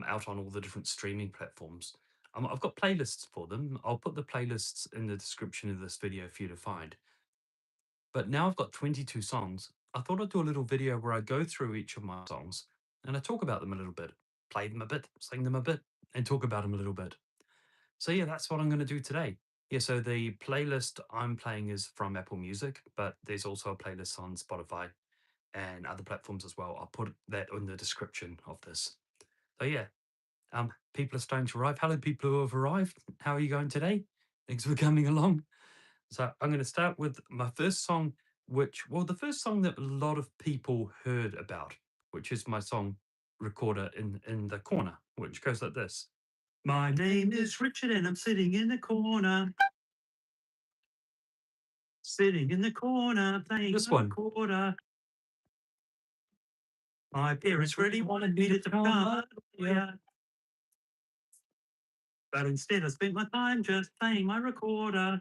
out on all the different streaming platforms. I've got playlists for them. I'll put the playlists in the description of this video for you to find. But now I've got 22 songs. I thought I'd do a little video where I go through each of my songs and I talk about them a little bit, play them a bit, sing them a bit, and talk about them a little bit. So yeah, that's what I'm going to do today. Yeah, so the playlist I'm playing is from Apple Music, but there's also a playlist on Spotify and other platforms as well. I'll put that in the description of this. So yeah, people are starting to arrive. Hello, people who have arrived. How are you going today? Thanks for coming along. So I'm going to start with my first song, the first song that a lot of people heard about, which is my song Recorder in the Corner, which goes like this. My name is Richard and I'm sitting in the corner. Sitting in the corner playing this one. Recorder. My parents really wanted me to become a lawyer. But instead I spent my time just playing my recorder.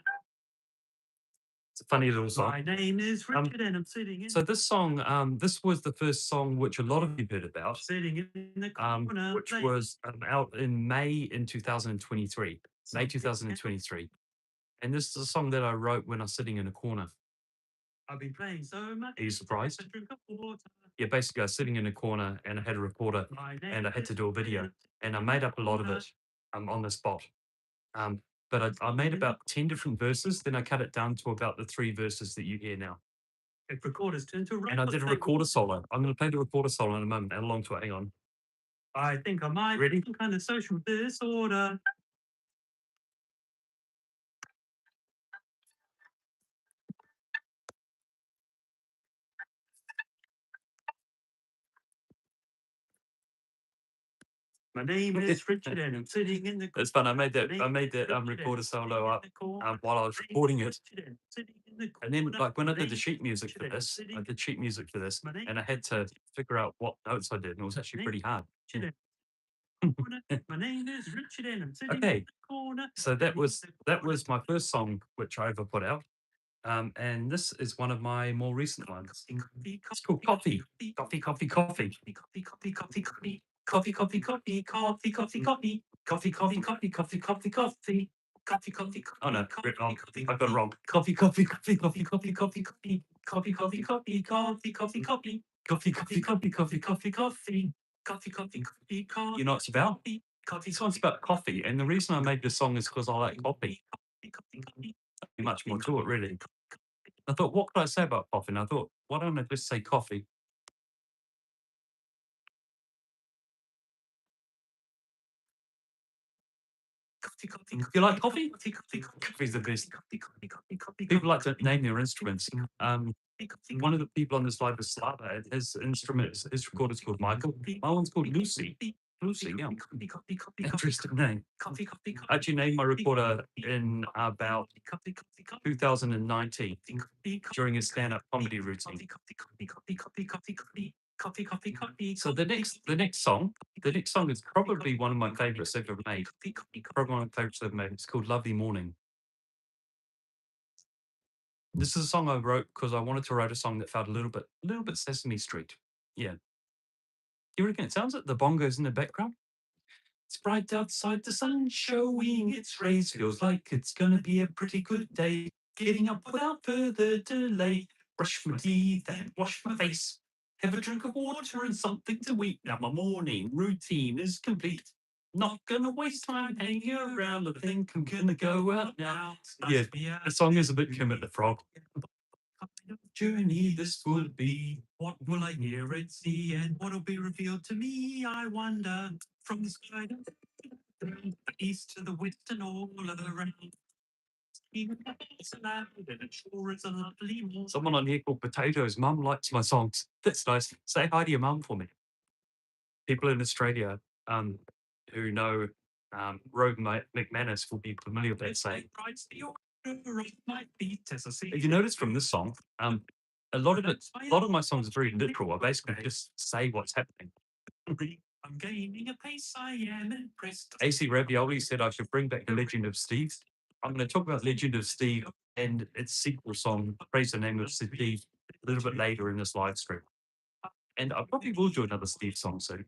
It's a funny little song. My name is Richard and I'm sitting in. So this song, this was the first song which a lot of you heard about. Sitting in the corner, which was out in May in 2023. May 2023. And this is a song that I wrote when I was sitting in a corner. I've been playing so much. Are you surprised? Yeah, basically I was sitting in a corner and I had a recorder and I had to do a video. And I made up a lot of it on the spot. But I made about 10 different verses, then I cut it down to about the 3 verses that you hear now. Recorders turn to and I did a recorder solo. I'm going to play the recorder solo in a moment and along to it. Hang on. I think I might ready some kind of social disorder. My name is Richard and I'm sitting in the. It's fun. I made that recorder solo up while I was recording it. And then like when I did the sheet music for this, I did sheet music for this and I had to figure out what notes I did and it was actually pretty hard. My name is Richard and I'm sitting in the corner. So that was my first song which I ever put out. And this is one of my more recent ones. It's called Coffee. Coffee, coffee, coffee. Coffee, coffee, coffee, coffee. Coffee, coffee, coffee, coffee, coffee, coffee. Coffee, coffee, coffee, coffee, coffee, coffee. Coffee, coffee, oh no, I got it wrong. Coffee, coffee, coffee, coffee, coffee, coffee, coffee. Coffee, coffee, coffee, coffee, coffee, coffee. Coffee, coffee, coffee, coffee, coffee, coffee. Coffee, coffee, coffee, coffee. You know what it's about? Coffee. This one's about coffee, and the reason I made this song is because I like coffee. Much more to it, really. I thought, what could I say about coffee? And I thought, why don't I just say coffee? You like coffee? Coffee's the best. People like to name their instruments. One of the people on this live is Slava. His instrument, his recorder's called Michael. My one's called Lucy. Lucy, yeah. Interesting name. I actually named my recorder in about 2019 during his stand-up comedy routine. So the next song is probably one of my favorites I've ever made. Probably one of my favorites I've ever made. It's called Lovely Morning. This is a song I wrote because I wanted to write a song that felt a little bit Sesame Street. Yeah. You reckon it sounds like the bongos in the background? It's bright outside, the sun showing its rays. Feels like it's gonna be a pretty good day. Getting up without further delay. Brush my teeth and wash my face. Have a drink of water and something to eat. Now my morning routine is complete. Not gonna waste time hanging around. I think I'm gonna go out now. Yeah, the song is a bit Kermit the Frog. Journey this will be. What will I hear and see, and what will be revealed to me? I wonder. From the sky to the east to the west and all around. Someone on here called Potatoes. Mum likes my songs. That's nice. Say hi to your mum for me. People in Australia who know Rogue McManus will be familiar with that saying. You notice from this song, a lot of my songs are very literal. I basically just say what's happening. I'm gaining a pace, I am impressed. AC Ravioli said I should bring back the Legend of Steve. I'm going to talk about Legend of Steve and its sequel song, Praise the Name of Steve, a little bit later in this live stream. And I probably will do another Steve song soon.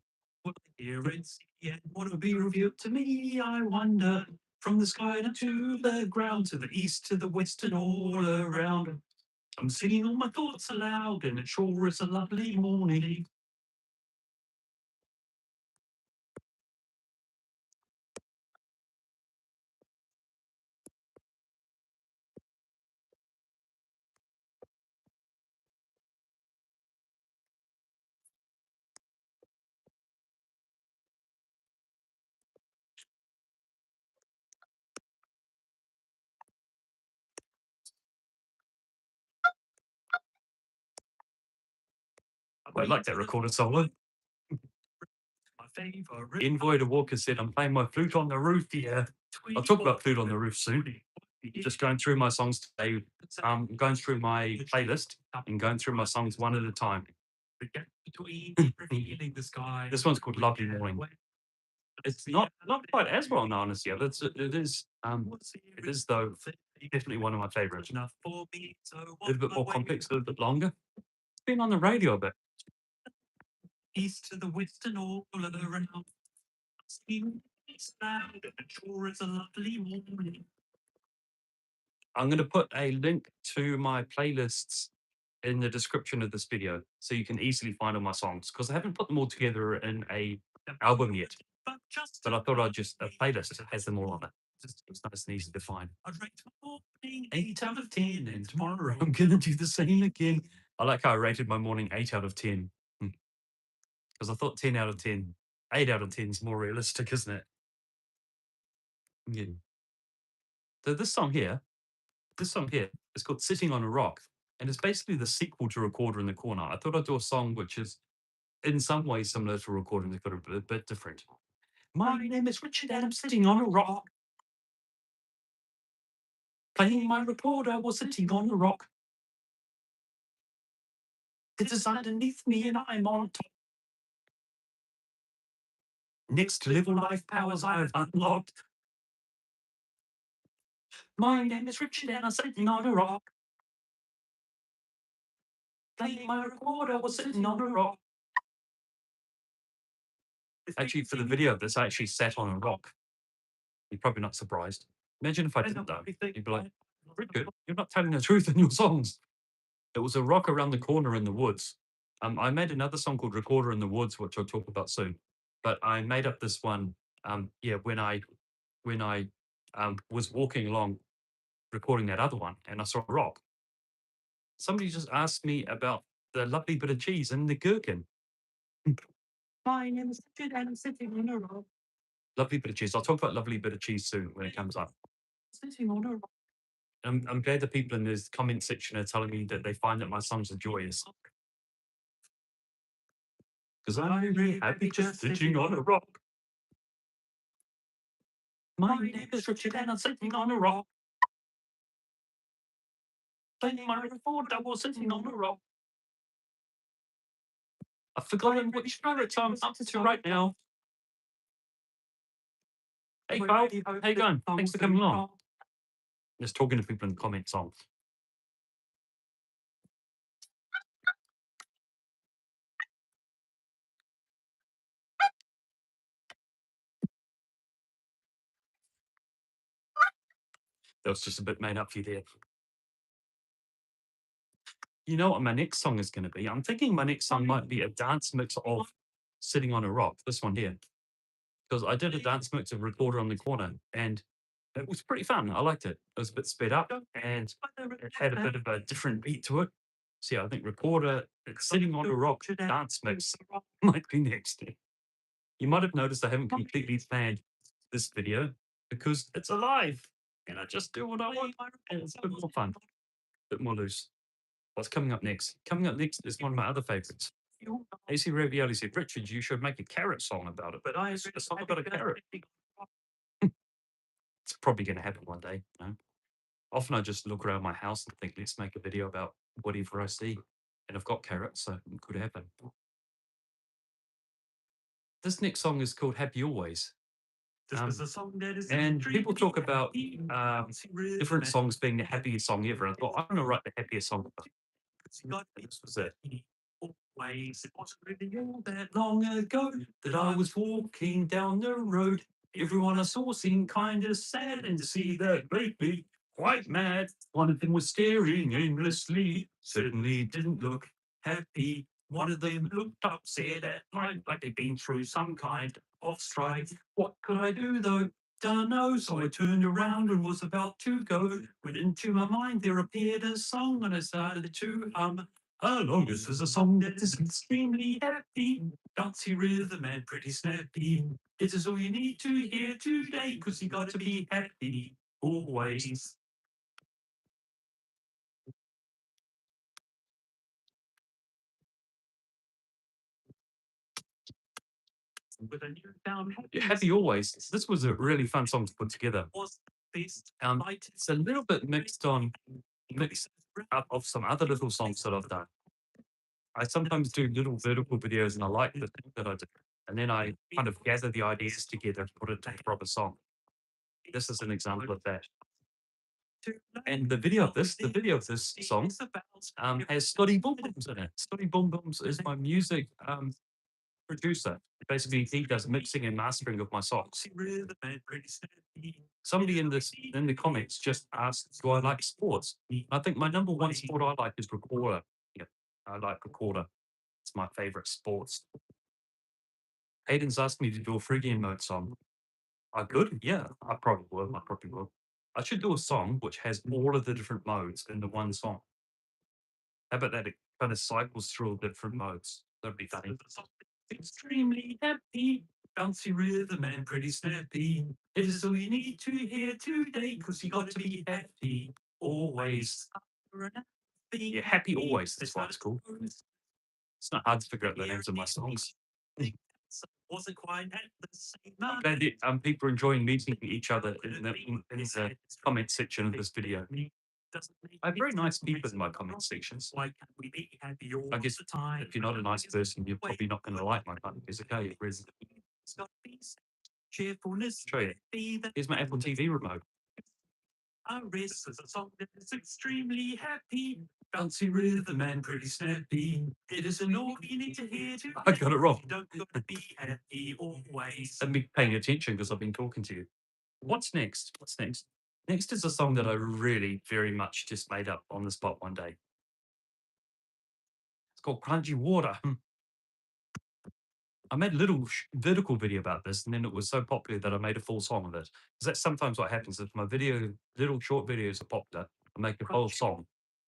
Hear it, see it, want to be revealed to me. I wonder from the sky to the ground, to the east, to the west, and all around. I'm singing all my thoughts aloud, and it sure is a lovely morning. I quite like that recorded solo. Invoider Walker said, I'm playing my flute on the roof here. I'll talk about flute on the roof soon. Just going through my songs today, going through my playlist and going through my songs one at a time. This one's called Lovely Morning. It's not quite as well known as the other. It is though definitely one of my favorites. A little bit more complex, a little bit longer. It's been on the radio a bit. East to the west and all around. I'm going to put a link to my playlists in the description of this video so you can easily find all my songs because I haven't put them all together in a album yet. But I thought I'd just a playlist that has them all on it. It's nice and easy to find. 8 out of 10, and tomorrow I'm gonna do the same again. I like how I rated my morning 8 out of 10 because I thought 10 out of 10, 8 out of 10 is more realistic, isn't it? Yeah. So this song here is called "Sitting on a Rock," and it's basically the sequel to "Recorder in the Corner." I thought I'd do a song which is in some ways similar to "Recorder in the Corner," but a bit different. My name is Richard, and I'm sitting on a rock. Playing my recorder while sitting on a rock. It's underneath me, and I'm on top. Next level life powers I've unlocked. My name is Richard, and I'm sitting on a rock. Playing my recorder while sitting on a rock. Actually, for the video of this, I actually sat on a rock. You're probably not surprised. Imagine if I didn't, though. You'd be like, Richard, you're not telling the truth in your songs. It was a rock around the corner in the woods. I made another song called Recorder in the Woods, which I'll talk about soon. But I made up this one, when I was walking along recording that other one and I saw a rock. Somebody just asked me about the lovely bit of cheese and the gherkin. My name is Richard and I'm sitting on a rock. Lovely bit of cheese. I'll talk about lovely bit of cheese soon when it comes up. Sitting on a rock. I'm glad the people in this comment section are telling me that they find that my songs are joyous. Because I'm really happy just sitting on a rock. My name is Richard and I'm sitting on a rock. Playing my recorder while sitting on a rock. I've forgotten which lyrics I'm up to right now. Hey, Kyle. How you going? Thanks for coming along. Just talking to people in the comments on. That was just a bit made up for you there. You know what my next song is going to be? I'm thinking my next song might be a dance mix of Sitting on a Rock, this one here. Because I did a dance mix of Recorder on the Corner and it was pretty fun. I liked it. It was a bit sped up and it had a bit of a different beat to it. So yeah, I think Recorder Sitting on a Rock dance mix might be next. You might have noticed I haven't completely planned this video because it's alive and I just do what I want and it's a bit more fun, a bit more loose. What's coming up next? Coming up next is one of my other favorites. AC Ravioli said, Richard, you should make a carrot song about it. But a song about a carrot. It's probably going to happen one day. You know? Often I just look around my house and think, let's make a video about whatever I see. And I've got carrots, so it could happen. This next song is called Happy Always. And people talk about different songs being the happiest song ever. I thought, I'm going to write the happiest song ever. This was it. Ways. It wasn't really all that long ago that I was walking down the road. Everyone I saw seemed kind of sad, and to see that made me quite mad. One of them was staring aimlessly, certainly didn't look happy. One of them looked upset at night, like they'd been through some kind of strife. What could I do though? Dunno, so I turned around and was about to go, when into my mind there appeared a song, and I started to hum. Hello, this is a song that is extremely happy, bouncy rhythm and pretty snappy. It is all you need to hear today, 'cause you got to be happy always. With a newfound happy always. This was a really fun song to put together. It's a little bit mixed up of some other little songs that I've done. I sometimes do little vertical videos and I like the thing that I do. And then I kind of gather the ideas together and put it into a proper song. This is an example of that. And the video of this song has Scotty Boom Booms in it. Scotty Boom Booms is my music producer. Basically, he does mixing and mastering of my songs. Somebody in the comments just asked, "Do I like sports?" I think my number one sport I like is recorder. Yeah, I like recorder. It's my favorite sports. Hayden's asked me to do a Phrygian mode song. I could, yeah, I probably will. I probably will. I should do a song which has all of the different modes in the one song. How about that? It kind of cycles through all different modes. That'd be funny. Extremely happy, bouncy rhythm and pretty snappy. It is all you need to hear today, 'cause you got to be happy always. Yeah, happy always. That's what it's called. It's not hard to figure out the names of my songs. Wasn't quite at the same I'm glad that, people are enjoying meeting each other in the comment section of this video. I have very nice people in my comment sections. Why can't we be happy all I guess the time? If you're not a nice person, you're probably not going to like my content. It's okay. It's got peace, cheerfulness. Show you. Here's my Apple TV remote. Our race is a song that is extremely happy, bouncy rhythm and pretty snappy. It is an all you need to hear to. I got it wrong. You don't got to be happy always. I've been paying attention because I've been talking to you. What's next? What's next? Next is a song that I really very much just made up on the spot one day. It's called Crunchy Water. I made a little vertical video about this, and then it was so popular that I made a full song of it. Because that's sometimes what happens if my little short videos are popular. I make a whole song.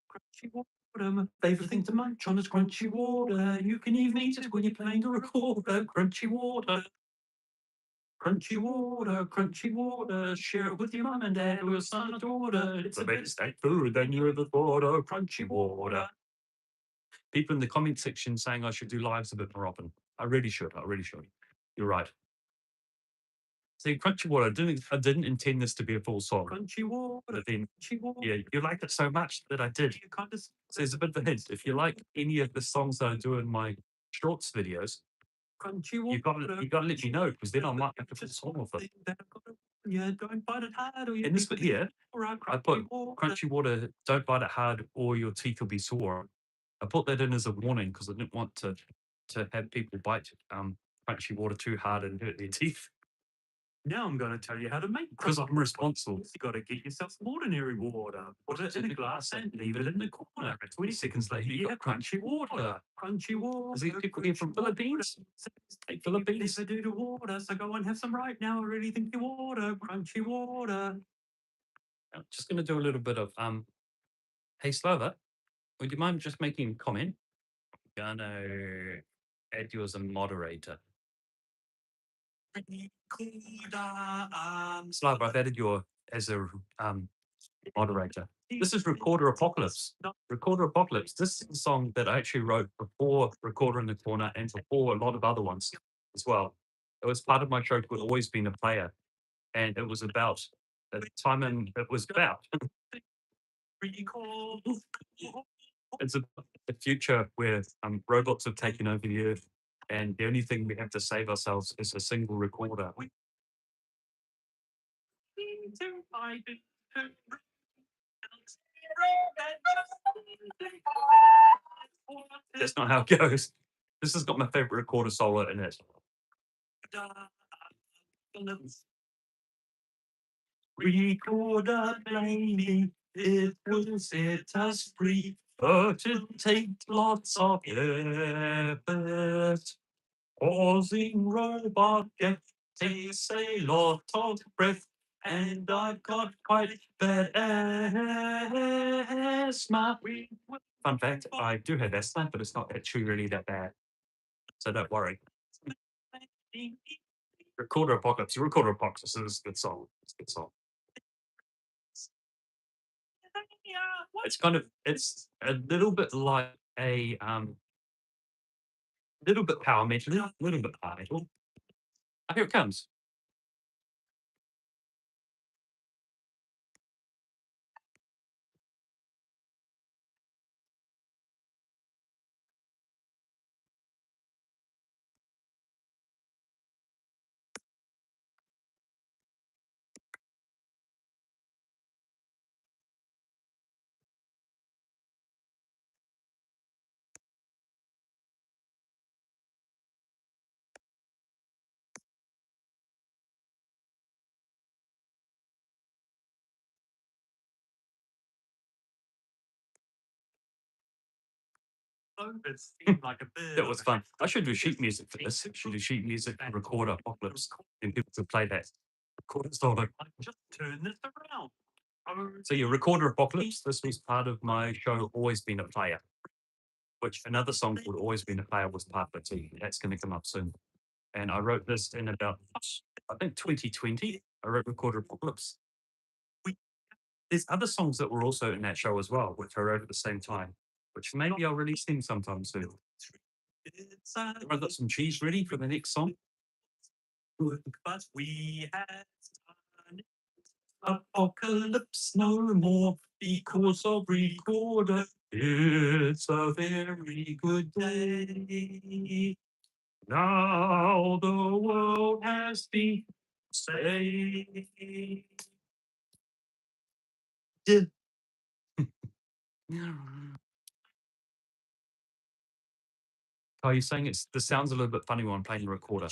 Crunchy water, my favorite thing to munch on is crunchy water. You can even eat it when you're playing the recorder. Crunchy water. Crunchy water, crunchy water. Share it with your mum and dad or your son or daughter. It's the best snack food than you ever thought of. Crunchy water. People in the comment section saying I should do lives a bit more often. I really should. I really should. You're right. See, Crunchy Water, I didn't intend this to be a full song. Crunchy Water, but then, crunchy water. Yeah, you liked it so much that I did. So there's a bit of a hint. If you like any of the songs that I do in my shorts videos, crunchy water, you got to let me know, because then I might make a full song of it. Yeah, don't bite it hard. In this bit here, I put Crunchy Water, don't bite it hard or your teeth will be sore. I put that in as a warning because I didn't want to have people bite Crunchy Water too hard and hurt their teeth. Now I'm going to tell you how to make because I'm responsible. You got to get yourself some ordinary water, put it in a glass and leave it in the corner. 20 seconds later, you got crunchy water. Crunchy water. Is it people here from Philippines? Hey, Philippines. They do the water, so go and have some right now. I really think you water, crunchy water. I'm just going to do a little bit of Hey Slover, would you mind just making a comment? I'm gonna add you as a moderator. Slav, I've added you as a moderator. This is Recorder Apocalypse. Recorder Apocalypse. This is a song that I actually wrote before Recorder in the Corner and before a lot of other ones as well. It was part of my show called Always Been a Player. And it was about the time and it was about. It's a future where robots have taken over the earth and the only thing we have to save ourselves is a single recorder. That's not how it goes. This has got my favorite recorder solo in it. Recorder playing, it will set us free, but it takes lots of effort. Pausing robot get takes a lot of breath, and I've got quite bad asthma. Fun fact, I do have asthma, but it's not actually really that bad, so don't worry. Recorder Apocalypse. Recorder Apocalypse is a good song. It's a good song. It's a little bit like a little bit power metal, little bit power metal. Oh, here it comes. That was fun. I should do sheet music for this. Should do sheet music and record Apocalypse, and people to play that. Record it solo. Just turn this around. So your Recorder Apocalypse. This was part of my show. Always Been a Player. Which another song called Always Been a Player was part of it. That's going to come up soon. And I wrote this in about, I think 2020. I wrote Recorder Apocalypse. There's other songs that were also in that show as well, which I wrote at the same time, which maybe I'll release them sometime soon. I've got some cheese ready for the next song. But we had apocalypse no more because of Recorder. It's a very good day. Now the world has been saved. Are you saying it's the sound's a little bit funny when I'm playing the recorder?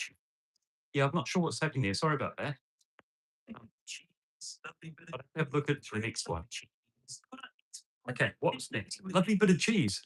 Yeah, I'm not sure what's happening there. Sorry about that. I'll have a look at the next one. Okay, what's next? Lovely bit of cheese.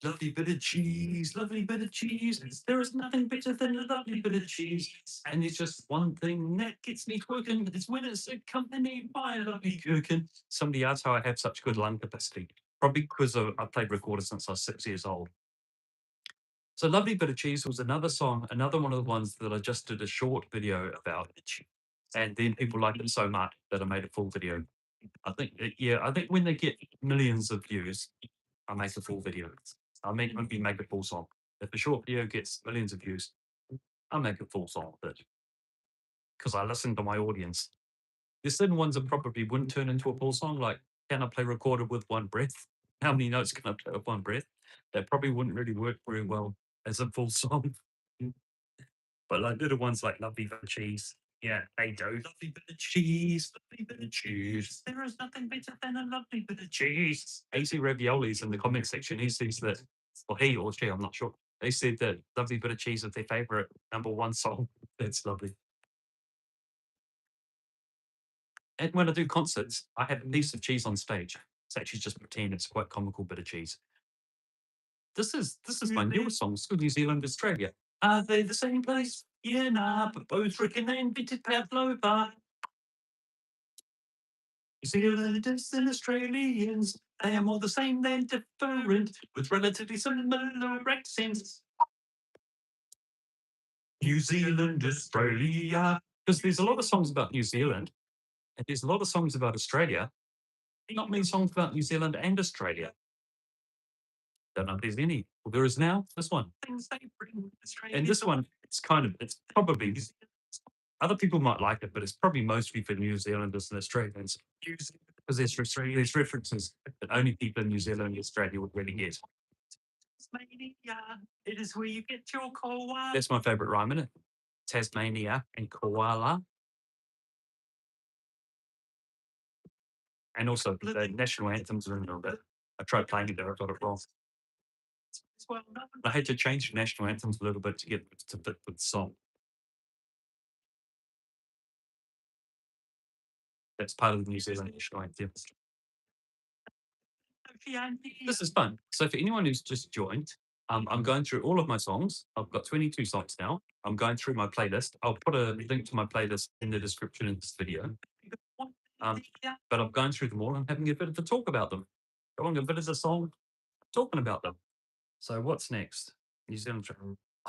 Lovely bit of cheese, lovely bit of cheese. There is nothing better than a lovely bit of cheese. And it's just one thing that gets me twerking. It's when it's accompanied by a lovely gherkin. Somebody asked how I have such good lung capacity. Probably because I played recorder since I was 6 years old. So Lovely Bit of Cheese was another song, another one of the ones that I just did a short video about. And then people liked it so much that I made a full video. I think, I think when they get millions of views, I make a full video. I make a full song. If a short video gets millions of views, I make a full song of it because I listen to my audience. There's certain ones that probably wouldn't turn into a full song, like can I play recorder with one breath? How many notes can I play with one breath? That probably wouldn't really work very well as a full song. But like little ones like Lovely Bit of Cheese, yeah, they do. Lovely bit of cheese, lovely bit of cheese. There is nothing better than a lovely bit of cheese. AC Raviolis in the comment section, he says that, or he or she, I'm not sure. They said that Lovely Bit of Cheese is their favorite number one song. That's lovely. And when I do concerts, I have a piece of cheese on stage. It's actually just pretend. It's quite comical bit of cheese. This is my newest song. It's called New Zealand, Australia. Are they the same place? Yeah, nah, but both reckon they invented pavlova. New Zealanders and Australians, they are more the same than different, with relatively similar accents. New Zealand, Australia. Because there's a lot of songs about New Zealand, and there's a lot of songs about Australia. Not many songs about New Zealand and Australia. Don't know if there's any. Well, there is now. This one. And this one, it's probably, other people might like it, but it's probably mostly for New Zealanders and Australians. Because there's references that only people in New Zealand and Australia would really get. It is where you get your coal. That's my favourite rhyme, isn't it? Tasmania, and Koala. And also the national anthems are in there a bit. I tried playing it there, I got it wrong. I had to change the national anthems a little bit to get it to fit with the song. That's part of the New Zealand national anthem. This is fun. So for anyone who's just joined, I'm going through all of my songs. I've got 22 songs now. I'm going through my playlist. I'll put a link to my playlist in the description of this video. But I'm going through them all and having a bit of a talk about them. Going a bit of a song, talking about them. So what's next? New Zealand.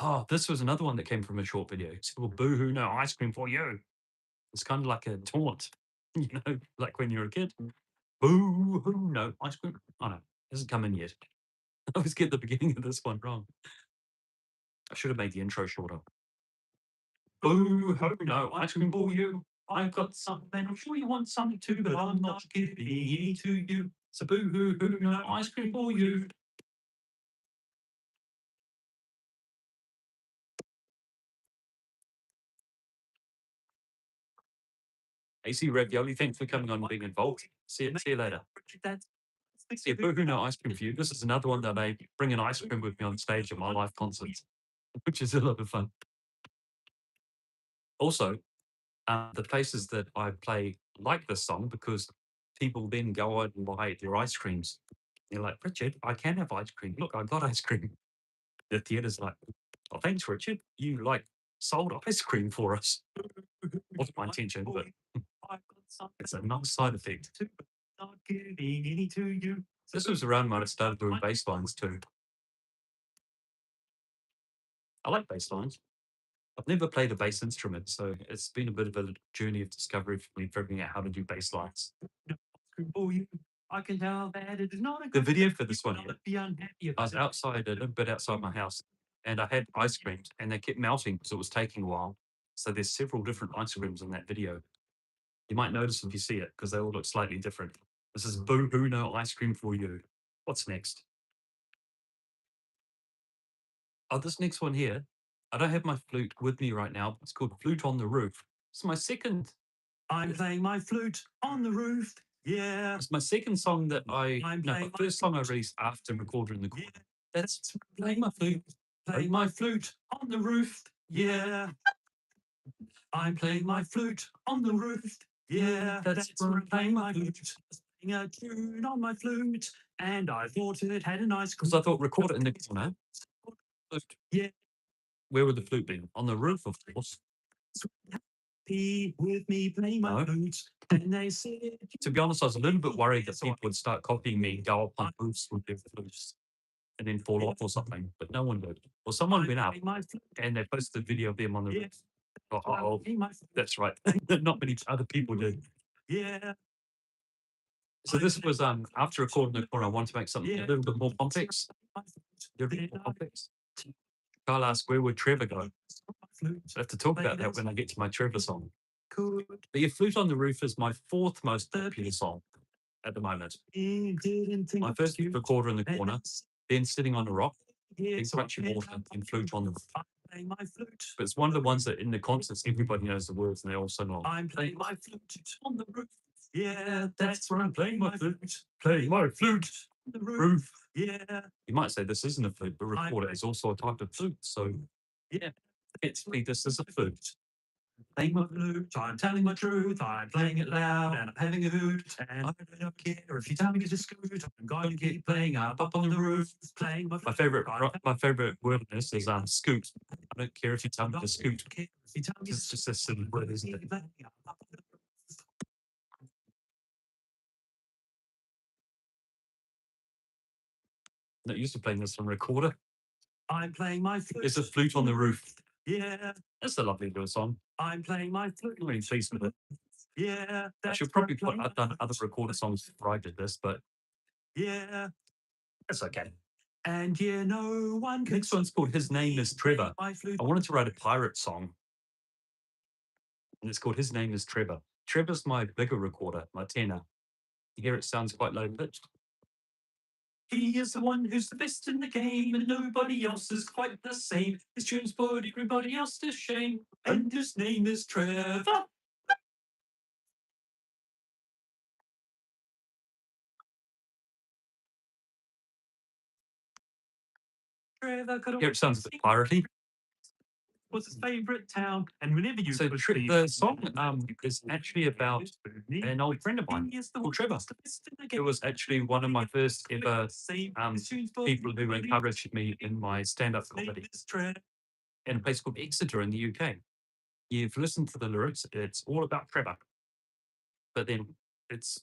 Oh, this was another one that came from a short video. It's called Boohoo, no ice cream for you. It's kind of like a taunt, like when you're a kid. Boohoo, no ice cream. Oh no, hasn't come in yet. I always get the beginning of this one wrong. I should have made the intro shorter. Boo hoo, no ice cream for you. I've got some, and I'm sure you want some too, but I'm not giving any to you. So boo hoo, no ice cream for you. AC Ravioli, thanks for coming on and being involved. See you later. See, Boohoo, no ice cream for you. This is another one that I bring an ice cream with me on stage at my live concerts, which is a lot of fun. Also, the places that I play like this song because people then go out and buy their ice creams. They're like, Richard, I can have ice cream. Look, I got ice cream. The theatre's like, oh, thanks, Richard. You like sold ice cream for us. Wasn't my intention, but it's a nice side effect. This was around when I started doing bass lines too. I like bass lines. I've never played a bass instrument, so it's been a bit of a journey of discovery for me, figuring out how to do bass lines. I can tell that it is not the video for this one. I was outside, a little bit outside my house, and I had ice creams, and they kept melting because it was taking a while. So there's several different ice creams in that video. You might notice if you see it because they all look slightly different. This is Boohoo, no ice cream for you. What's next? Oh, this next one here. I don't have my flute with me right now. It's called Flute on the Roof. It's my second. I'm playing my flute on the roof. Yeah. It's my second song that my first song I released after Recorder in the Corner. That's playing my flute on the roof. Yeah. I'm playing my flute on the roof. Yeah. That's where I'm playing my flute. Playing a tune on my flute, and I thought it had a nice. Because I thought Recorder in the Corner. Yeah. Where would the flute be? On the roof, of course. With me playing my flute, and they said. To be honest, I was a little bit worried that people would start copying me and go up on roofs with their flutes and then fall off or something, but no one did. Well, someone went up and they posted a video of them on the roof. Oh, that's right. Not many other people did. Yeah. So this was after recording the corner, I wanted to make something a little bit more complex. Carl asked, where would Trevor go? I have to talk about that when I get to my Trevor song. But your Flute on the Roof is my fourth most popular song at the moment. My first Recorder in the Corner, then Sitting on a Rock, then Crunchy Water, and Flute on the Roof. But it's one of the ones that in the concerts everybody knows the words and they also know. I'm playing my flute on the roof. Yeah, that's where I'm playing my flute. Playing my flute on the roof. Yeah. You might say this isn't a flute, but recorder is also a type of flute. So yeah, it's me. This is a flute. Playing my flute, I'm telling my truth, I'm playing it loud and I'm having a hoot. And I don't care if you tell me to scoot, I'm going to keep playing up on the roof, playing my favorite word in this is scoot. I don't care if you tell me to scoot. It's just a silly word, isn't it? Not used to playing this on Recorder. I'm playing my flute. It's a Flute on the Roof. Yeah. That's a lovely little song. I'm playing my flute. I'm really pleased with it. Yeah. I should probably I've done other Recorder songs before I did this, but yeah. That's okay. And yeah, no one. Next one's called His Name is Trevor. I wanted to write a pirate song. And it's called His Name is Trevor. Trevor's my bigger recorder, my tenor. You hear it sounds quite low pitched. He is the one who's the best in the game, and nobody else is quite the same. His tunes put everybody else to shame, and his name is Trevor. Here it sounds a bit piratey. What's his favorite town? And whenever you the song is actually about an old friend of mine called Trevor. It was actually one of my first ever people who encouraged me in my stand-up comedy in a place called Exeter in the UK. You've listened to the lyrics; it's all about Trevor, but then it's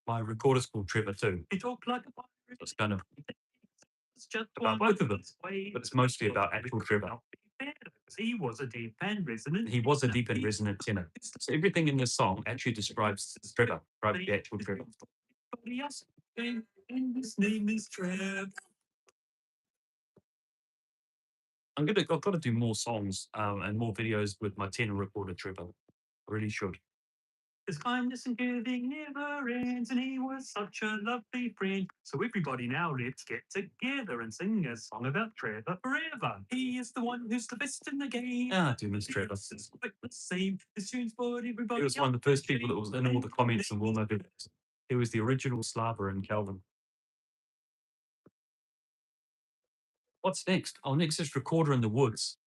my recorder's called Trevor too. He talked like a pirate. It's kind of about both of them, but it's mostly about actual Trevor. He was a deep and resonant. He was a deep and resonant tenor. So everything in this song actually describes Trevor, the actual Trevor. And his name is Trevor. I've got to do more songs and more videos with my tenor recorder Trevor. I really should. His kindness and giving never ends, and he was such a lovely friend. So everybody now let's get together and sing a song about Trevor forever. He is the one who's the best in the game. Ah, do miss Trevor. It's quite the same. His tunes for everybody. He was one of the first people that was in all the comments and all my videos. He was the original Slava in Calvin. What's next? Oh, next is Recorder in the Woods.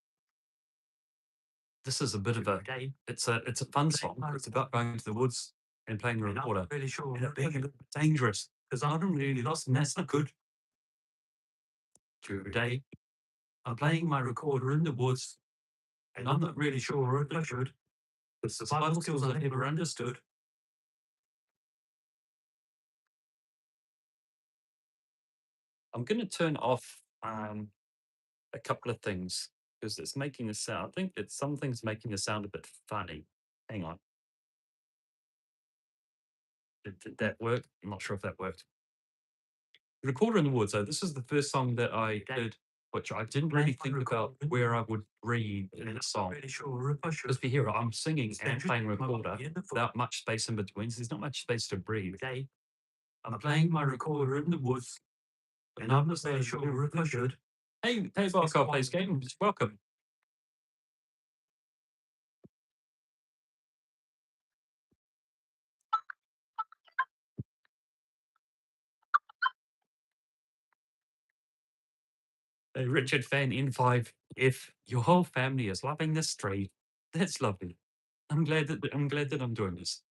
This is a bit of a it's a fun song. It's about going to the woods and playing the recorder. Really sure. And being a little bit dangerous because I don't really lost, and that's not good. Today, I'm playing my recorder in the woods, and I'm not really sure if I should. The survival skills I never understood. I'm going to turn off a couple of things because it's making a sound. I think that something's making the sound a bit funny. Hang on. Did that work? I'm not sure if that worked. Recorder in the Woods. So this is the first song that I did, which I didn't really think about where I would breathe in the song. Because we hear it, I'm singing and playing recorder without much space in between. So there's not much space to breathe. I'm playing my recorder in the woods, and I'm not really sure if I should. Hey, Barker plays games. Welcome. Richard Fan N5. If your whole family is loving this stream, that's lovely. I'm glad that I'm doing this.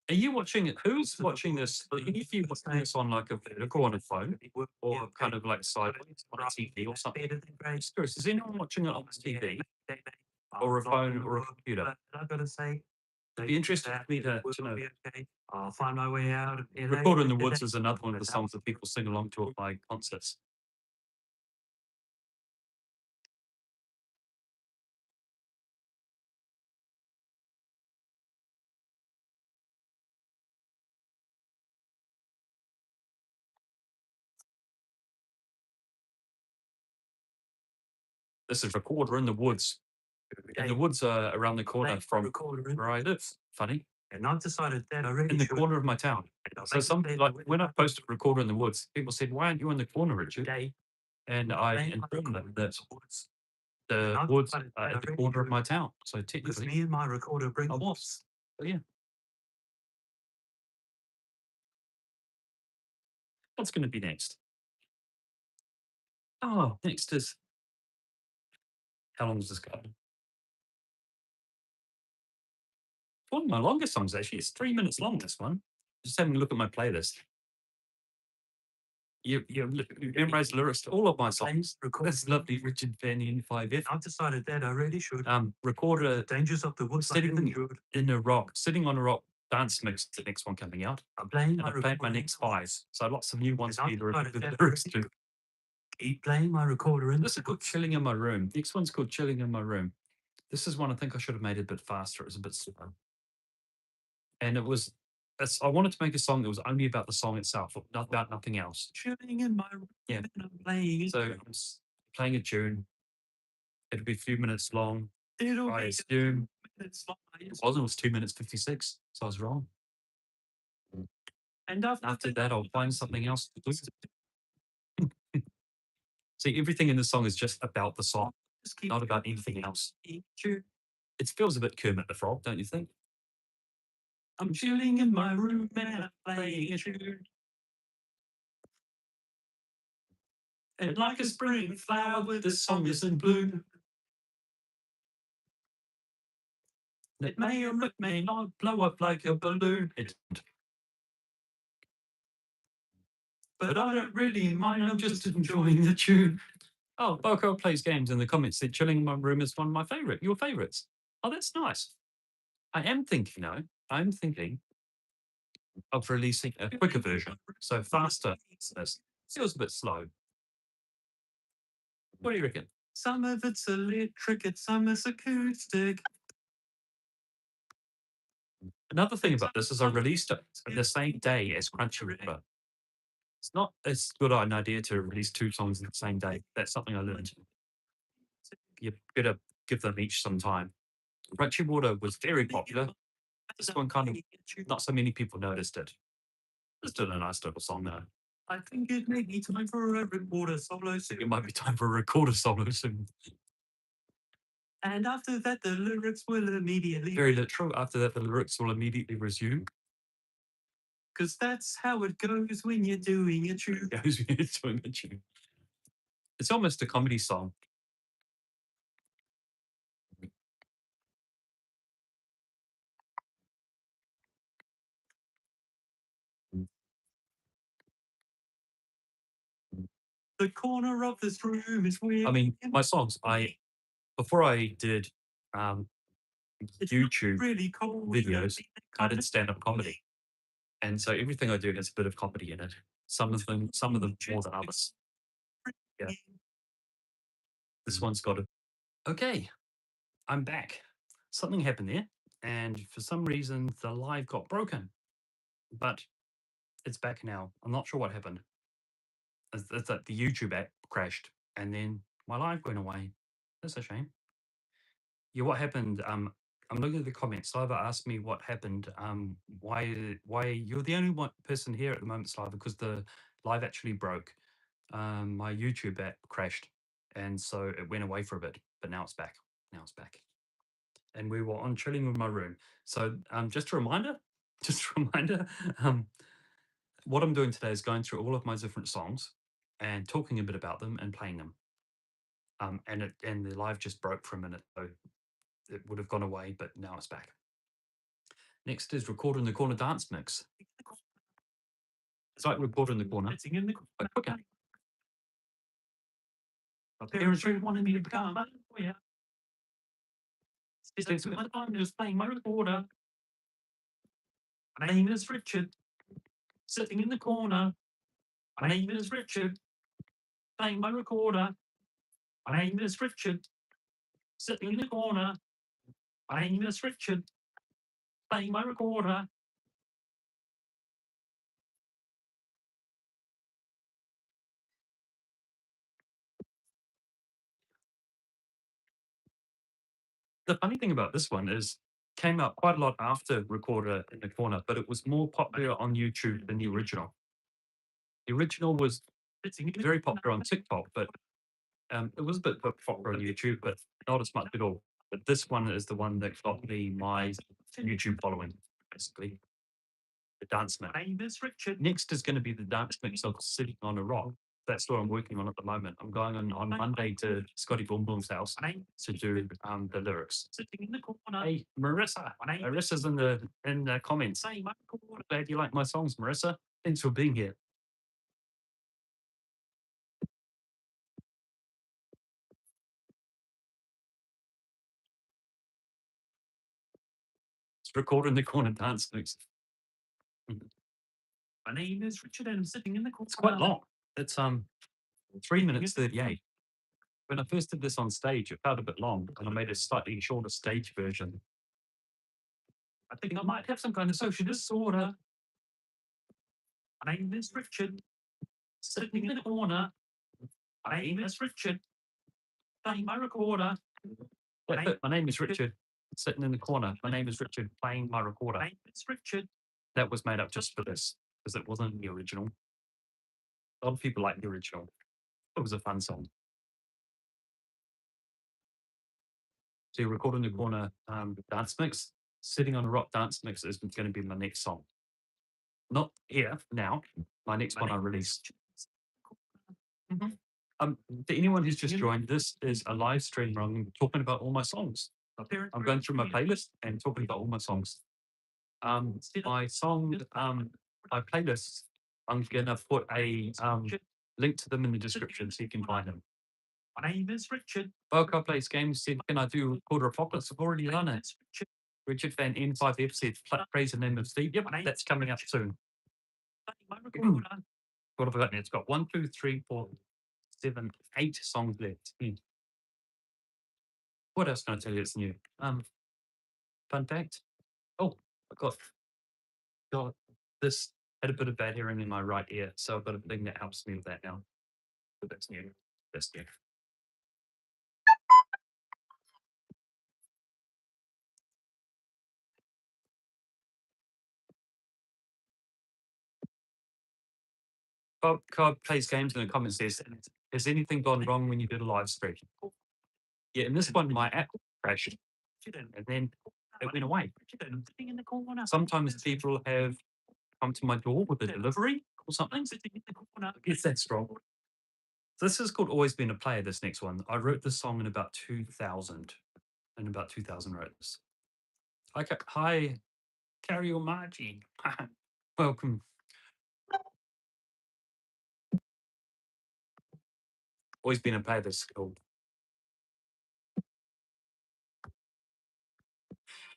Are you watching it? Who's watching this? If you watching this on like a vertical on a phone or kind of like sideways on a TV or something, I'm just curious, is anyone watching it on a TV or a phone or a computer? I've got to say, it'd be interesting for me to know. I'll find my way out. Recorder in the Woods is another one of the songs that people sing along to at my concerts. This is Recorder in the Woods. And the woods are around the corner from where I live. Funny. And I've decided that I really in the corner of my town. So something like when I posted Recorder in the Woods, people said, "Why aren't you in the corner, Richard?" And I informed them that the woods are at the corner of my town. So technically, me and my recorder bring I was. So yeah. What's going to be next? Oh, next is how long does this go? One of my longest songs actually. It's 3 minutes long. This one. Just having a look at my playlist. You memorize lyrics to all of my songs. That's lovely, Richard Fanny in 5F. I've decided that I really should. Record a Dangers of the Woods sitting in a rock, sitting on a rock dance mix. The next one coming out. I'm playing. And I played my next 5, so lots of new ones for you to remember the lyrics to. Keep playing my recorder in. This is called Chilling in My Room. Next one's called Chilling in My Room. This is one I think I should have made it a bit faster. It was a bit slow, and it was I wanted to make a song that was only about the song itself, not about nothing else. Chilling in my room. Yeah. And I'm playing. So I'm playing a tune. It'll be a few minutes long. I assume it wasn't. It was 2 minutes 56. So I was wrong. And after that, I'll find something else to do. See, everything in the song is just about the song, not about anything else. It feels a bit Kermit the Frog, don't you think? I'm chilling in my room and I'm playing a tune. And like a spring flower with the song is in bloom. It may or it may not blow up like a balloon. It don't. But I don't really mind, I'm just enjoying the tune. Oh, Boko plays games in the comments said chilling in my room is one of your favorites. Oh, that's nice. I am thinking, though, I'm thinking of releasing a quicker version. So faster. This feels a bit slow. What do you reckon? Some of it's electric and some is acoustic. Another thing about this is I released it the same day as Crunchyroll. It's not as good an idea to release 2 songs in the same day. That's something I learned. You better give them each some time. Crunchyroll was very popular. This one kind of, not so many people noticed it. It's still a nice little song though. I think it may be time for a recorder solo soon. It might be time for a recorder solo soon. And after that, the lyrics will immediately. Very literal. After that, the lyrics will immediately resume. Because that's how it goes when you're doing a tune. Goes when you're doing a tune. It's almost a comedy song. The corner of this room is weird. I mean, my songs, before I did YouTube really cold videos, I did stand-up comedy. And so everything I do has a bit of comedy in it. Some of them more than others. Yeah. This one's got it. Okay, I'm back. Something happened there, and for some reason the live got broken. But it's back now. I'm not sure what happened. It's that the YouTube app crashed, and then my live went away. That's a shame. Yeah, what happened? I'm looking at the comments. Slava asked me what happened. Why you're the only one person here at the moment, Slava, because the live actually broke. My YouTube app crashed, and so it went away for a bit, but now it's back. Now it's back, and we were on chilling with my room. So, just a reminder, just a reminder. What I'm doing today is going through all of my different songs and talking a bit about them and playing them. And the live just broke for a minute, so it would have gone away, but now it's back. Next is Recorder in the Corner dance mix. It's like Recorder in the Corner, but quicker. My parents really wanted me to become a lawyer. I'm just playing my recorder. My name is Richard, sitting in the corner. My name is Richard, playing my recorder. My name is Richard, sitting in the corner. My name is Richard, playing my recorder. The funny thing about this one is came out quite a lot after Recorder in the Corner, but it was more popular on YouTube than the original. The original was very popular on TikTok, but it was a bit popular on YouTube, but not as much at all. But this one is the one that got me my YouTube following, basically. The dance mix. Next is going to be the dance mix of Sitting on a Rock. That's what I'm working on at the moment. I'm going on Monday to Scotty Boom Boom's house to do the lyrics. Hey, Marissa. Marissa's in the comments. Glad you like my songs, Marissa. Thanks for being here. It's Recording the Corner dance mix. My name is Richard and I'm sitting in the corner. It's quite long. It's 3 minutes 38. When I first did this on stage, it felt a bit long, and I made a slightly shorter stage version. I think I might have some kind of social disorder. My name is Richard, sitting in the corner. My name is Richard, playing my recorder. My name is Richard, sitting in the corner. My name is Richard, playing my recorder. My name is Richard. That was made up just for this, because it wasn't the original. A lot of people like the original. It was a fun song. So you record in the corner dance mix. Sitting on a rock dance mix is going to be my next song. Not here now. My next one I released. Mhm. To anyone who's just joined, this is a live stream where I'm talking about all my songs. I'm going through my playlist and talking about all my songs. My song, my playlists, I'm gonna put a link to them in the description so you can find them. My name is Richard. Boca Plays Games said, can I do Quarter Apocalypse? I've already done it. Richard Van N5F said, praise the name of Steve. Yep, that's coming up soon. What have I got now? It's got 1, 2, 3, 4, 7, 8 songs left. What else can I tell you? It's new. Fun fact. Oh, I got this. Had a bit of bad hearing in my right ear, so I've got a thing that helps me with that now. But that's new. That's new. Bob plays games in the comments says, has anything gone wrong when you did a live stream? Yeah, in this one, my app crashed and then it went away. Sometimes people have come to my door with a delivery or something. I guess that's wrong. So this is called Always Been a Player, this next one. I wrote this song in about 2000. In about 2000 wrote this. Okay, hi, Carrie or Margie. Welcome. Always Been a Player, this is called.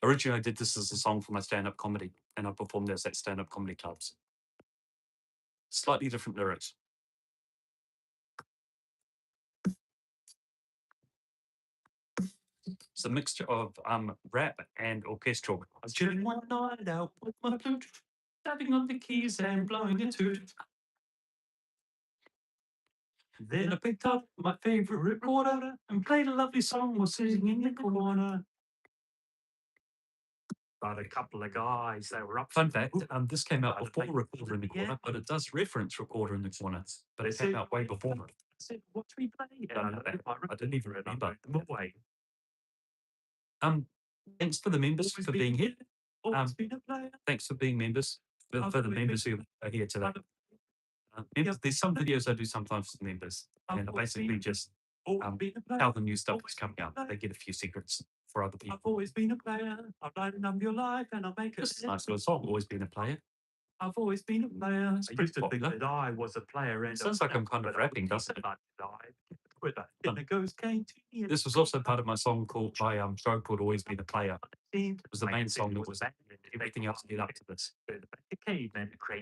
Originally, I did this as a song for my stand-up comedy, and I performed this at stand-up comedy clubs. Slightly different lyrics. It's a mixture of rap and orchestral. I was chilling one night out with my flute, tapping on the keys and blowing a toot. Then I picked up my favorite recorder and played a lovely song while sitting in the corner. But a couple of guys, they were up. Fun fact, this came out before Recorder in the Corner, but it does reference Recorder in the Corner, but it came out way before it. I said, what do we play? I didn't even remember. Way. Thanks for the members for being here. Thanks for being members. For the members who are here today. Members, there's some videos I do sometimes for members, and I basically just tell them new stuff that's coming out. They get a few secrets for other people. I've always been a player. I've lightened up your life, and I'll make it. This is a nice little song. Always been a player. I've always been a player. I used to think that I was a player. And sounds like I'm kind of rapping, doesn't it? This was also part of my song called my show called Always Been a Player. It was the main song that was everything else led up to this. You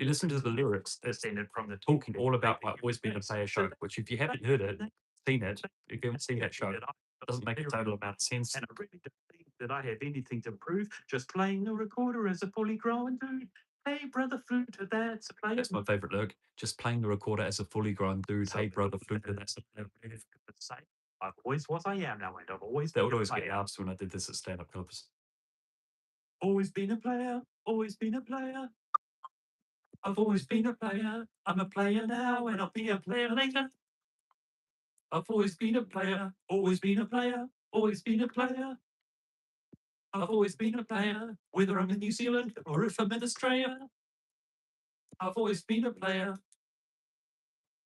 listen to the lyrics, it's from the talking all about my Always Been a Player show, which if you haven't heard it, seen it, you can see that show. It doesn't make a total amount of sense. And I really don't think that I have anything to prove, just playing the recorder as a fully grown dude. Hey, brother Flute, that's a player. That's my favourite lyric. Just playing the recorder as a fully grown dude. Hey, brother Flute, that's a player. I've always was I am now, and I've always. That would always get asked when I did this at stand-up clubs. Always been a player. Always been a player. I've always been a player. I'm a player now, and I'll be a player later. I've always been a player. Always been a player. Always been a player. I've always been a player, whether I'm in New Zealand or if I'm in Australia. I've always been a player.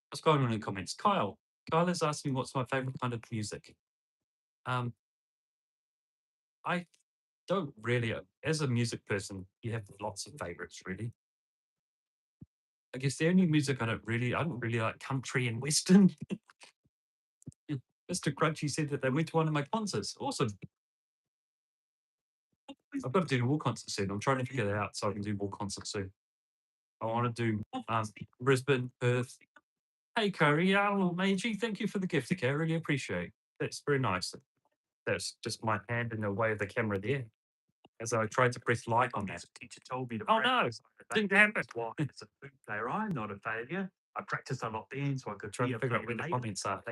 What's going on in the comments? Kyle has asked me what's my favourite kind of music. I don't really, as a music person, you have lots of favourites, really. I guess the only music I don't really like country and western. Mr. Crunchy said that they went to one of my concerts. Awesome. I've got to do more concerts soon. I'm trying to figure that out so I can do more concerts soon. I want to do Brisbane, Perth. Hey, Curry, Meiji, thank you for the gift, okay? I really appreciate it. That's very nice. That's just my hand in the way of the camera there. As I tried to press like on that. Teacher told me to practice. Didn't happen. Well, as a flute player, I'm not a failure. I practiced a lot then, so I could try to figure out where the comments are.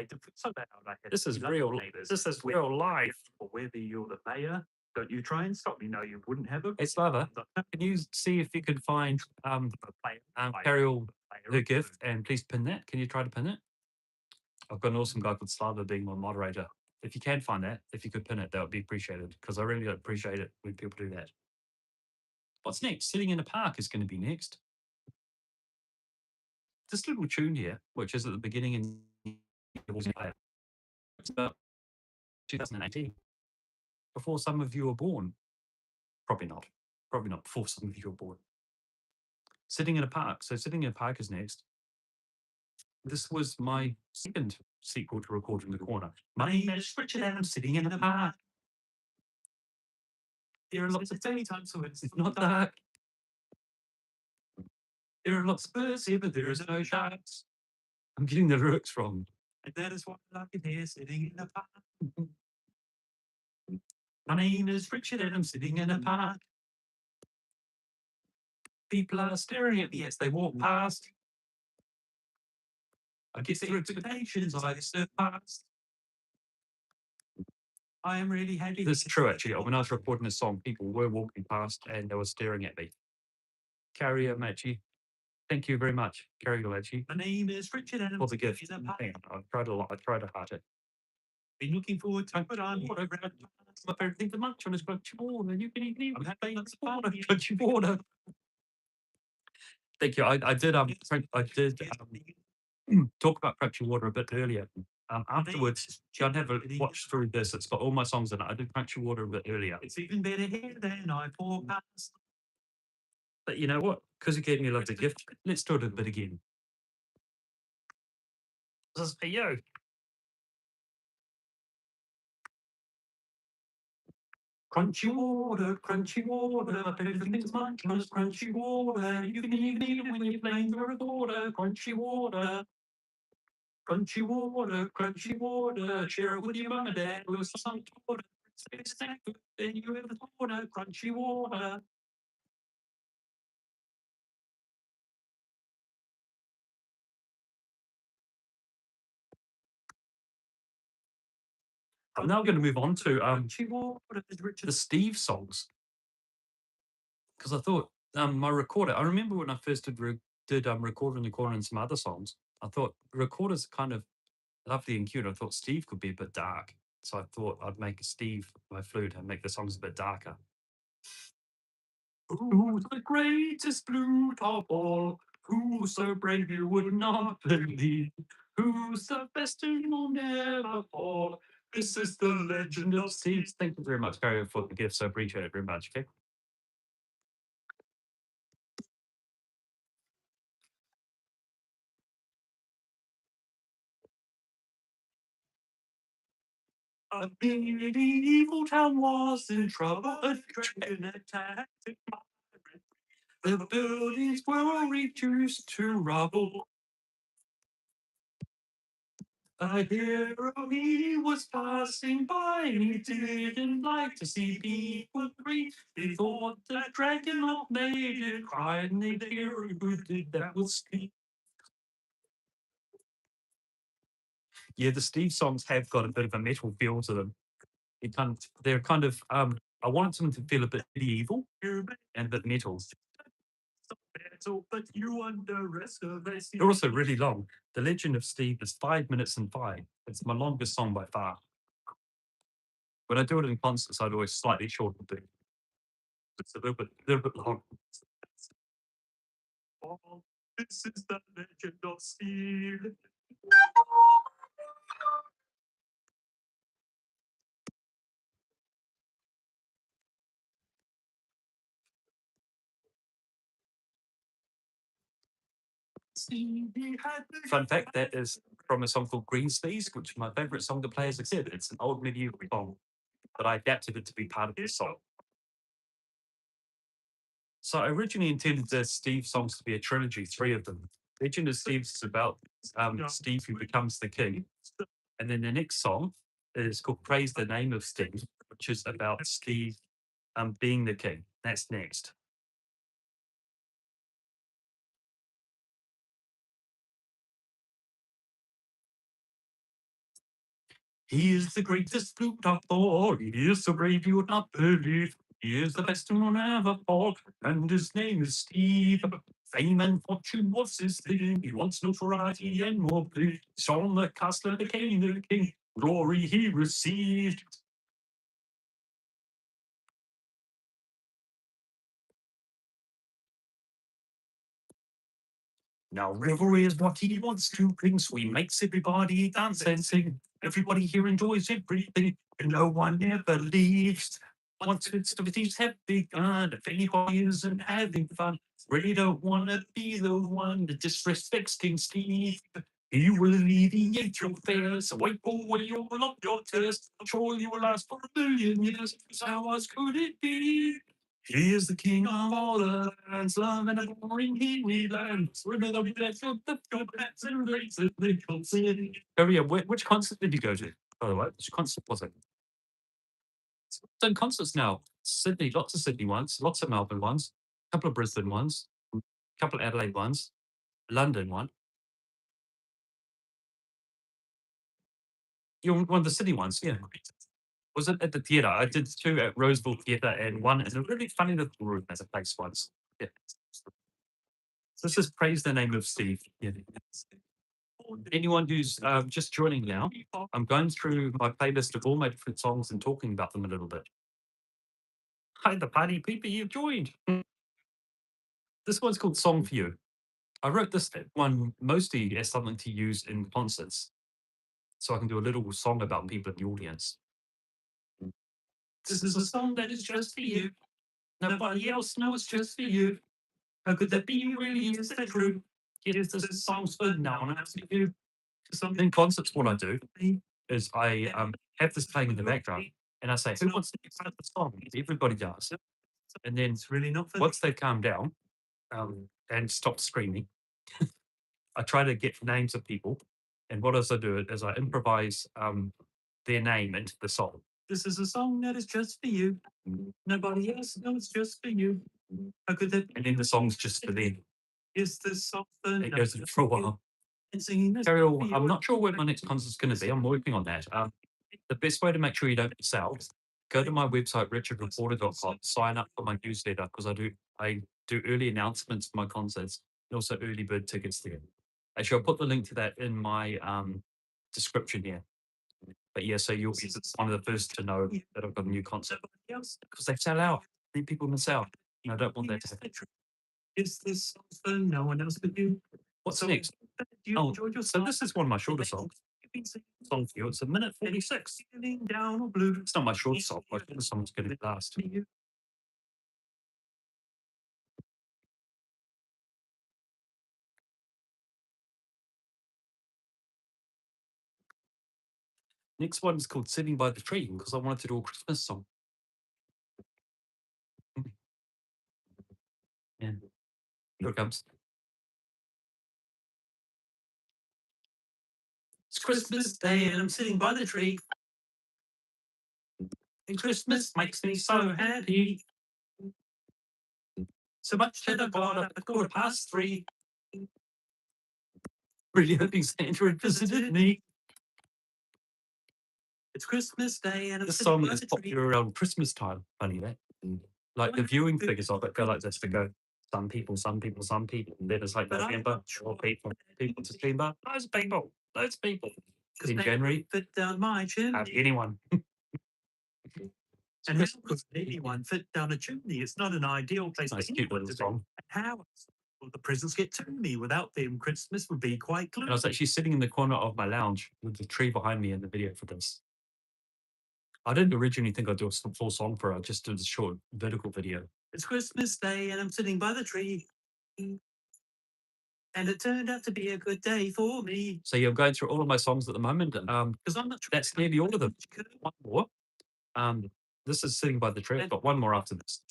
This is real. This is real life. Or whether you're the player, don't you try and stop me. No, you wouldn't have it. Hey, Slava, can you see if you can find Carol her gift and please pin that? Can you try to pin it? I've got an awesome guy called Slava being my moderator. If you can find that, if you could pin it, that would be appreciated because I really appreciate it when people do that. What's next? Sitting in a Park is going to be next. This little tune here, which is at the beginning in it's about 2018, before some of you were born. Probably not. Probably not before some of you were born. Sitting in a Park. So Sitting in a Park is next. This was my second sequel to Record in the Corner. My name is Richard and I'm sitting in a park. There are lots of daytime, so it's not dark. There are lots of birds here, but there is no sharks. I'm getting the lyrics wrong. And that is why I like it here, sitting in a park. My name is Richard and I'm sitting in a park. People are staring at me as they walk past. I guess their expectations I surpassed. I am really happy. This is true, actually. When I was recording this song, people were walking past and they were staring at me. Carrier Machi. Thank you very much, Carrier Machi. My name is Richard and for the gift. Hang on, I've tried a lot. I tried to heart it. Been looking forward to put on water. My favorite thing to munch on is crunchy water. You can eat I'm having water, crunchy water. Thank you. I did talk about Crunchy Water a bit earlier. Afterwards, go and have a watch through this. It's got all my songs in it. I did Crunchy Water a bit earlier. It's even better here than I forecast. But you know what? Because you gave me a lovely gift, let's do it a bit again. This is, hey, yo. Crunchy water, my favorite thing's mine, crunchy water. You can even eat it when you're playing the recorder. Crunchy water. Crunchy water, share it with your mum and dad. With some water, it's good. Then you have the water, crunchy water. I'm now going to move on to the Steve songs because I thought my recorder. I remember when I first did record in the corner and some other songs. I thought recorders kind of lovely and cute. I thought Steve could be a bit dark, so I thought I'd make a Steve my flute and make the songs a bit darker. Who's the greatest flute of all? Who's so brave you would not believe? Who's the best who will never fall? This is the legend of Steve. Thank you very much, Gary, for the gift. So appreciate it very much. Okay. A medieval town was in trouble. A dragon attacked it. The buildings were reduced to rubble. A hero he was passing by, and he didn't like to see people grieve. He thought the dragon had made it cry, and the hero who did that was Steve. Yeah, the Steve songs have got a bit of a metal feel to them. They're kind of I want them to feel a bit medieval and a bit metal. But you underestimate. They're also really long. The Legend of Steve is 5 minutes and 5. It's my longest song by far. When I do it in concerts, I'd always slightly shorten it. It's a little bit long. Oh, this is the Legend of Steve. Fun fact, that is from a song called Green Sleeves, which is my favourite song to play as a kid. It's an old medieval song, but I adapted it to be part of this song. So I originally intended the Steve songs to be a trilogy, 3 of them. Legend of Steve is about Steve who becomes the king. And then the next song is called Praise the Name of Steve, which is about Steve being the king. That's next. He is the greatest flute of all. He is so brave you would not believe. He is the best who will never fall, and his name is Steve. Fame and fortune was his thing. He wants notoriety and more bling. Saw on the castle became the king. Glory he received. Now revelry is what he wants to bring, so he makes everybody dance and sing. Everybody here enjoys everything, and no one ever leaves. Once festivities have begun, if anybody isn't having fun, really don't want to be the one that disrespects King Steve. He will alleviate your fears, so wipe away all of your tears. Surely you will last for 1,000,000 years. So how else could it be? He is the king of all the lands, love and adoring he we lands. Remember the blessed of the bats and races they come singing. Oh yeah, which concert did you go to? By the way, which concert was it? Done concerts now. Sydney, lots of Sydney ones, lots of Melbourne ones, a couple of Brisbane ones, a couple of Adelaide ones, London one. You're one of the Sydney ones, yeah. Was it at the theatre? I did two at Roseville Theatre and one in a really funny little room as a place once. Yeah. This is praise the name of Steve. Yeah. Anyone who's just joining now, I'm going through my playlist of all my different songs and talking about them a little bit. Hi, the party people, you've joined. This one's called Song for You. I wrote this one mostly as something to use in concerts, so I can do a little song about people in the audience. This is a song that is just for you. Nobody else knows, just for you. How could that be? Really, is that true? Yes, this is songs for no one else but you. In concerts, what I do is I have this playing in the background, and I say, "Who wants to be part of the song?" Everybody does, and then it's really not once they calm down and stop screaming, I try to get names of people, and what else I do is I improvise their name into the song. This is a song that is just for you. Nobody else knows, just for you. How could that? And then the song's just for them. Is this something? It goes for a while. And singing this. Ariel, I'm not sure where my next concert's going to be. I'm working on that. The best way to make sure you don't miss out, go to my website, richardreporter.com, sign up for my newsletter because I do early announcements for my concerts and also early bird tickets there. Actually, I'll put the link to that in my description here. But yeah, so you'll be one of the first to know that I've got a new concert because they sell out. Then people miss out. And I don't want that to happen. Is this something no one else but you? What's next? Oh, so this is one of my shorter songs. Song for you. It's 1:46. Down or blue. It's not my short song. My shorter song's going to last. Next one is called Sitting by the Tree because I wanted to do a Christmas song. Yeah. Here it comes. It's Christmas Day and I'm sitting by the tree. And Christmas makes me so happy. So much that I got up at 3:15. Really hoping Santa had visited me. It's Christmas Day and I'm this song is popular around Christmas time. Funny that. Like the viewing figures of it go like this. They go some people, some people, some people. And then it's like November, more people, people December, those people, those people. In January, fit down my chimney. Have anyone. And how could anyone fit down a chimney? It's not an ideal place for anyone to be. How will the presents get to me? Without them, Christmas would be quite gloomy. I was actually sitting in the corner of my lounge with the tree behind me in the video for this. I didn't originally think I'd do a full song for it. I just did a short vertical video. It's Christmas Day and I'm sitting by the tree. And it turned out to be a good day for me. So you're going through all of my songs at the moment. Because I'm not sure that's nearly all of them. One more. This is Sitting by the Tree. I've got one more after this.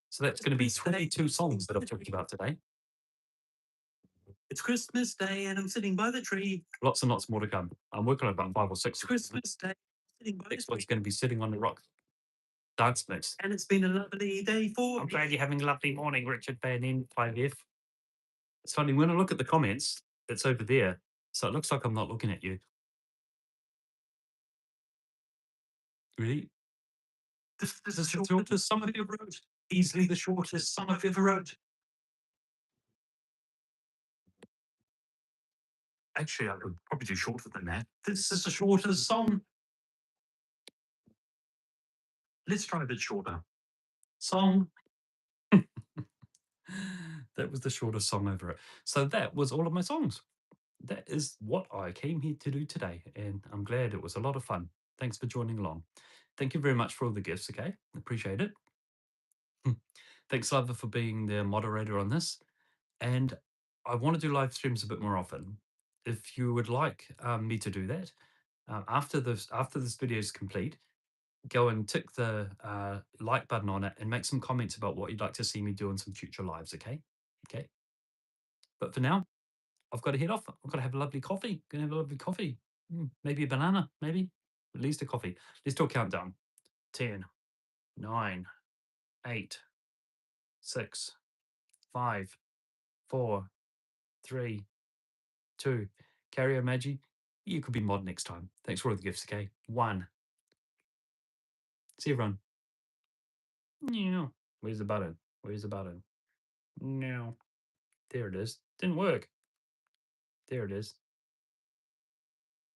So that's going to be 22 songs that I've talked about today. It's Christmas Day and I'm sitting by the tree. Lots and lots more to come. I'm working on about 5 or 6. Christmas Day. Next one's going to be Sitting on the Rock. Dance mix. And it's been a lovely day for me. I'm glad you're having a lovely morning, Richard Van in 5F. It's funny, when I look at the comments, it's over there. So it looks like I'm not looking at you. Really? This is the shortest song of your wrote. Easily the shortest song I've ever wrote. Actually, I could probably do shorter than that. This is the shortest song. Let's try a bit shorter. Song. That was the shortest song over it. So that was all of my songs. That is what I came here to do today, and I'm glad it was a lot of fun. Thanks for joining along. Thank you very much for all the gifts, okay? Appreciate it. Thanks, Lava, for being the moderator on this. And I want to do live streams a bit more often. If you would like me to do that, after this video is complete, go and tick the like button on it and make some comments about what you'd like to see me do in some future lives, okay? Okay. But for now, I've got to head off. I've got to have a lovely coffee. Gonna have a lovely coffee. Maybe a banana, maybe. At least a coffee. Let's do a countdown. 10, 9, 8, 6, 5, 4, 3, 2. Carry Magi. You could be mod next time. Thanks for all the gifts, okay? 1. See you, everyone. No. Where's the button? Where's the button? No. There it is. Didn't work. There it is.